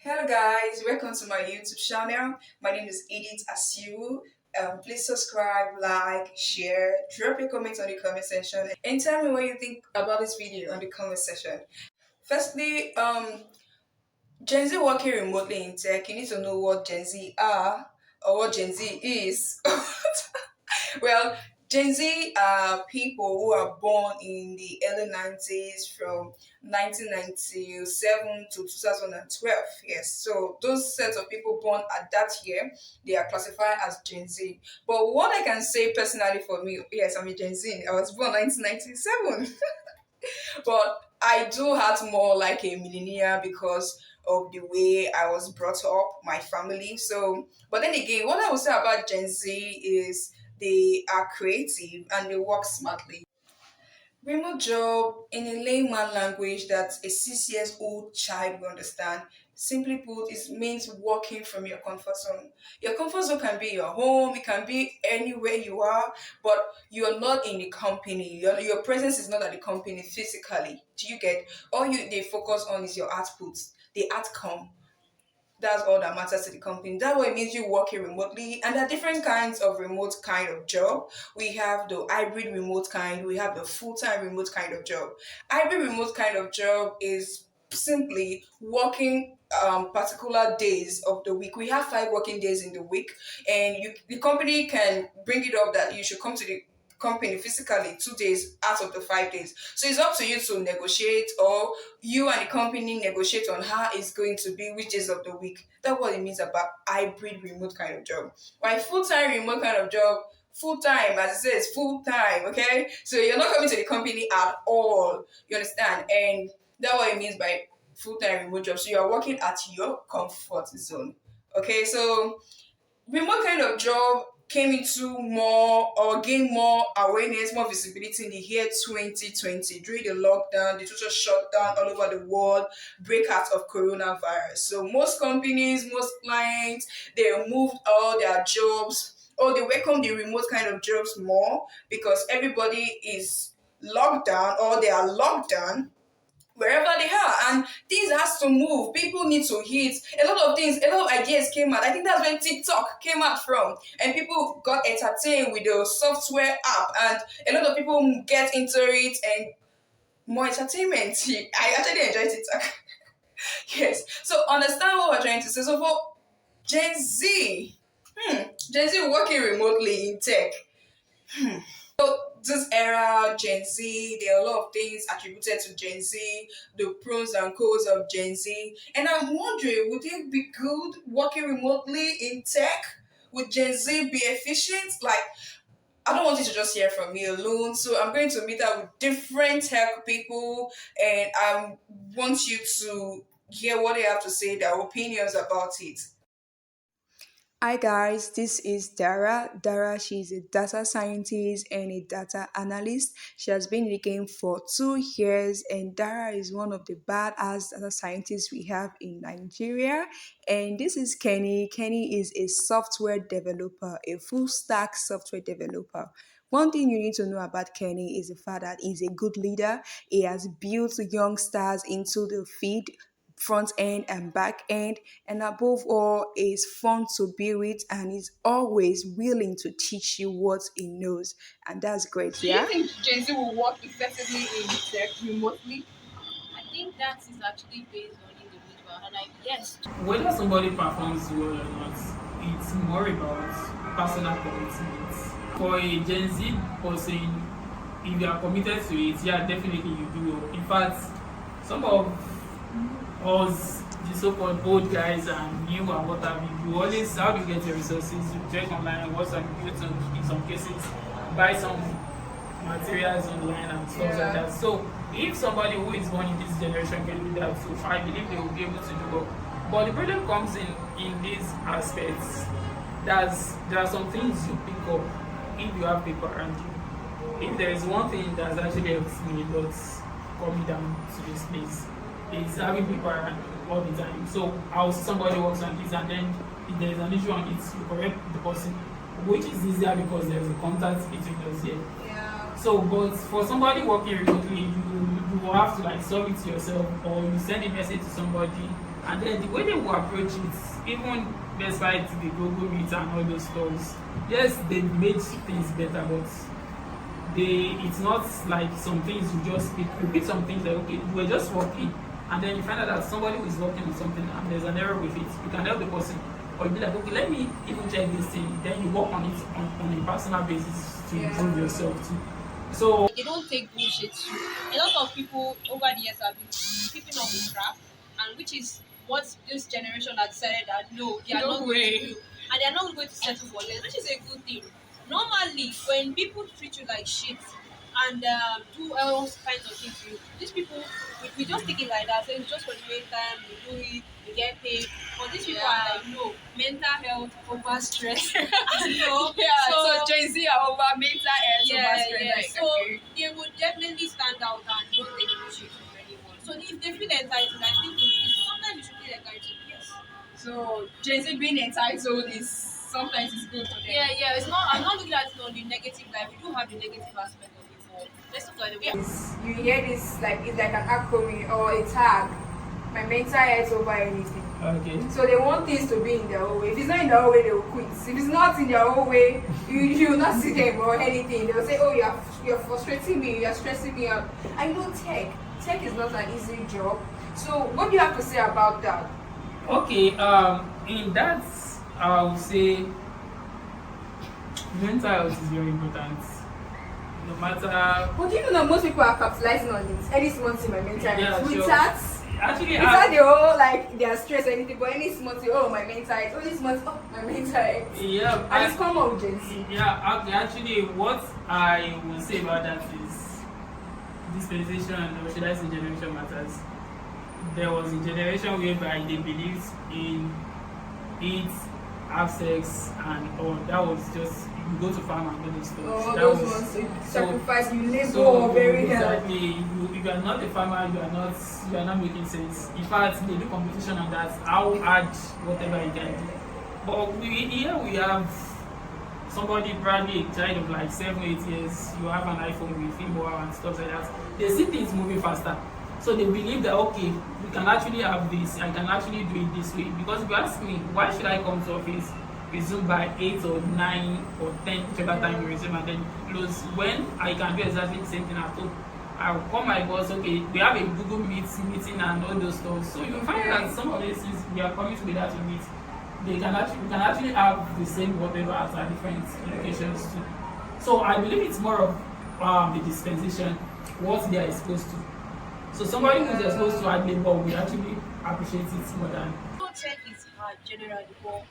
Hello guys, welcome to my YouTube channel. My name is Edith Asiu. Please subscribe, like, share, drop your comments on the comment section, and tell me what you think about this video on the comment section. Firstly, Gen Z working remotely in tech, you need to know what Gen Z are or what Gen Z is. Well, Gen Z are people who are born in the early 90s from 1997 to 2012. Yes, so those sets of people born at that year, they are classified as Gen Z. But what I can say personally for me, yes, I'm a Gen Z. I was born 1997. But I do act more like a millennial because of the way I was brought up, my family. So, but then again, what I would say about Gen Z is they are creative and they work smartly. Remote job in a layman language that a 6 years old child will understand. Simply put, it means working from your comfort zone. Your comfort zone can be your home, it can be anywhere you are, but you're not in the company. Your presence is not at the company physically. Do you get? All you they focus on is your output, the outcome. That's all that matters to the company. That way it means you working remotely. And there are different kinds of remote kind of job. We have the hybrid remote kind, we have the full-time remote kind of job. Hybrid remote kind of job is simply working particular days of the week. We have 5 working days in the week, and the company can bring it up that you should come to the company physically 2 days out of the 5 days. So it's up to you to negotiate, or you and the company negotiate on how it's going to be, which days of the week. That's what it means about hybrid remote kind of job. While full-time remote kind of job, full time, as it says, full time, okay? So you're not coming to the company at all. You understand? And that's what it means by full-time remote job. So you are working at your comfort zone. Okay, so remote kind of job came into more or gained more awareness, more visibility in the year 2020 during the lockdown, the total shutdown all over the world, breakout of coronavirus. So most companies, most clients, they moved all their jobs or they welcome the remote kind of jobs more because everybody is locked down or they are locked down wherever they are, and things has to move. People need to hit a lot of things. A lot of ideas came out. I think that's when TikTok came out from, and people got entertained with the software app, and a lot of people get into it and more entertainment. I actually enjoy TikTok. Yes, so understand what we're trying to say. So for Gen Z, Gen Z working remotely in tech. So this era, Gen Z, there are a lot of things attributed to Gen Z, the pros and cons of Gen Z. And I'm wondering, would it be good working remotely in tech? Would Gen Z be efficient? Like, I don't want you to just hear from me alone. So I'm going to meet up with different tech people, and I want you to hear what they have to say, their opinions about it. Hi guys, this is Dara. Dara, she's a data scientist and a data analyst. She has been in the game for 2 years, and Dara is one of the badass data scientists we have in Nigeria. And this is Kenny. Kenny is a software developer, a full stack software developer. One thing you need to know about Kenny is the fact that he's a good leader. He has built young stars into the feed, front end and back end, and above all is fun to be with and is always willing to teach you what he knows, and that's great. Do you think Gen Z will work effectively in tech remotely? I think that is actually based on individual, and I yes, Whether somebody performs well or not, it's more about personal commitment. For a Gen Z person, if you are committed to it, yeah, definitely you do. In fact, some of us, the so-called old guys and new and what have you always, how do you get your resources? You check online, what's on YouTube, in some cases, buy some materials online and stuff like that. So if somebody who is born in this generation can do that, so I believe they will be able to do well. But the problem comes in these aspects. There are some things you pick up if you have people around you. If there is one thing that actually helps me a lot coming down to this place, is having people around all the time. So I'll see somebody works on this, and then if there is an issue on it, you correct the person, which is easier because there is a contact between us here. Yeah. So, but for somebody working remotely, you will have to like solve it yourself, or you send a message to somebody, and then the way they will approach it, even despite the Google Meet and all those stuff, yes, they made things better, but it's not like some things you just repeat some things like, okay, you were just working, and then you find out that somebody who is working on something and there's an error with it, you can help the person, or you be like, okay, let me even check this thing, then you work on it on a personal basis to improve yourself too. So They don't take bullshit too. A lot of people over the years have been keeping up with crap, and which is what this generation has decided that no, they are No not going way. to do, and they are not going to settle for less, which is a good thing. Normally, when people treat you like shit and do all kinds of things to you, these people we just take it like that. So it's just for the meantime, we do it, we get paid. But these people are like, no, mental health over stress. So Gen Z are over mental health, over stress. Like, So okay. they would definitely stand out and not take bullshit from anyone. So if they feel entitled, I think sometimes you should feel entitled. Yes. So Gen Z being entitled is sometimes is good for them. Yeah. It's not. I'm not looking at it on the negative life. We do have the negative aspect of it, but let's look at the way. You hear this like it's like an acronym or a tag. My mental health over anything. okay. So they want things to be in their own way. If it's not in their own way, they will quit. If it's not in their own way, you will not see them or anything. They will say, "Oh, you're frustrating me. You're stressing me out." I know tech is not an easy job. So what do you have to say about that? Okay, in that, I would say mental health is very important. No matter, But do you know that most people are capitalizing on it? Any small thing, my mental health. Yeah, With sure. that, actually, without they all like they are stressed or anything, but any small thing, oh my mental health, oh this month, oh my mental health. yeah, And it's common with Gen Z. yeah, okay, actually, what I will say about that is dispensation, or should I say generation matters. There was a generation whereby they believed in eat, have sex, and all. That was just you go to farm and do those stuff. Oh, that those was, ones, you so- sacrifice, you labor So very hard. exactly, if you are not a farmer, you are not making sense. In fact, they do competition on that. How hard whatever you can do. But here we have somebody, probably a child of like 7-8 years. You have an iPhone with him and stuff like that. They see things moving faster, so they believe that okay, we can actually have this. I can actually do it this way. Because if you ask me, why should I come to office? Resume by 8 or 9 or 10, whichever time you resume, and then close when I can do exactly the same thing at home. I'll call my boss, okay, we have a Google meeting and all those stuff. So you find that some of these things we are coming together to meet, we can actually have the same whatever at our different locations too. So I believe it's more of the dispensation, what they are exposed to. So somebody who's exposed to hard labor will actually appreciate it more than. So tech is hard generally, but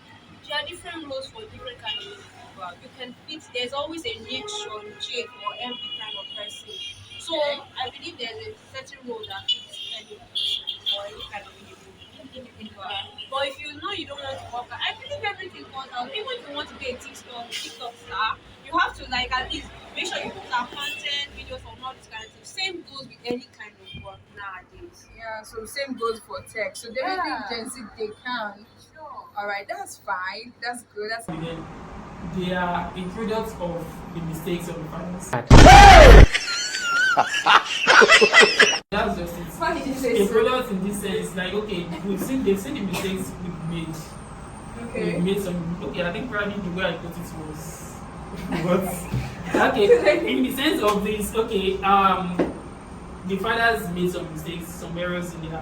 there are different roles for different kind of people. You can fit. There's always a niche or shade for every kind of person. So I believe there's a certain role that fits any person or any kind of individual. But if you know you don't want to work out, I believe everything comes out. Even if you want to be a TikTok star, you have to like at least make sure you put out content, videos from all this kind of thing. Same goes with any kind of work nowadays. Yeah, so same goes for tech. So definitely Gen Z they can. Sure. Alright, that's fine. That's good. That's And then they are a product of the mistakes of the fathers. That's just it. Why did you say A so? product in this sense, like okay, they've seen the mistakes we've made. Okay. We've made some. Okay, I think probably the way I put it was, okay. In the sense of this, okay, the fathers made some mistakes, some errors in their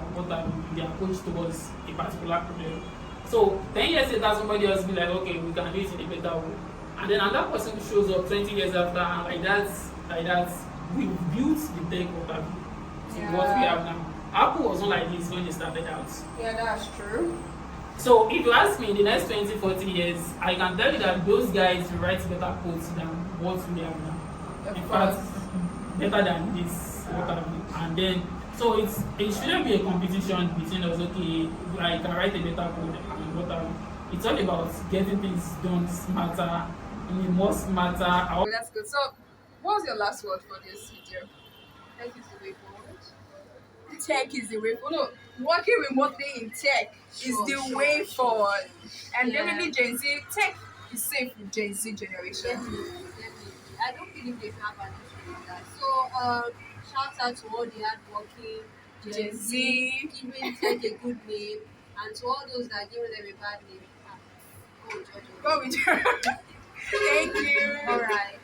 approach towards a particular problem. So 10 years later, somebody else be like, okay, we can do it in a better way, and then another person shows up 20 years after, and like that, we built the tech what have you to what we have now. Apple was not like this when they started out. Yeah, that's true. So if you ask me in the next 20-40 years, I can tell you that those guys will write better codes than what we have now. Of In course. fact, better than this, what have you. And then, so it shouldn't be a competition between us, okay, I can write a better code and what have you. It's all about getting things done smarter, in a more smarter. Oh, that's good. So, what was your last word for this video? Tech is the way forward. Tech is the way forward. No, working remotely in tech is the way forward. And Yeah. definitely Gen Z, tech is safe with Gen Z generation. Definitely. I don't believe they have an issue with that. So, Shout out to all the hardworking Gen Z. giving tech a good name, and to all those that are giving them a bad name. Ah, go judge. Go with her. Thank you. All right.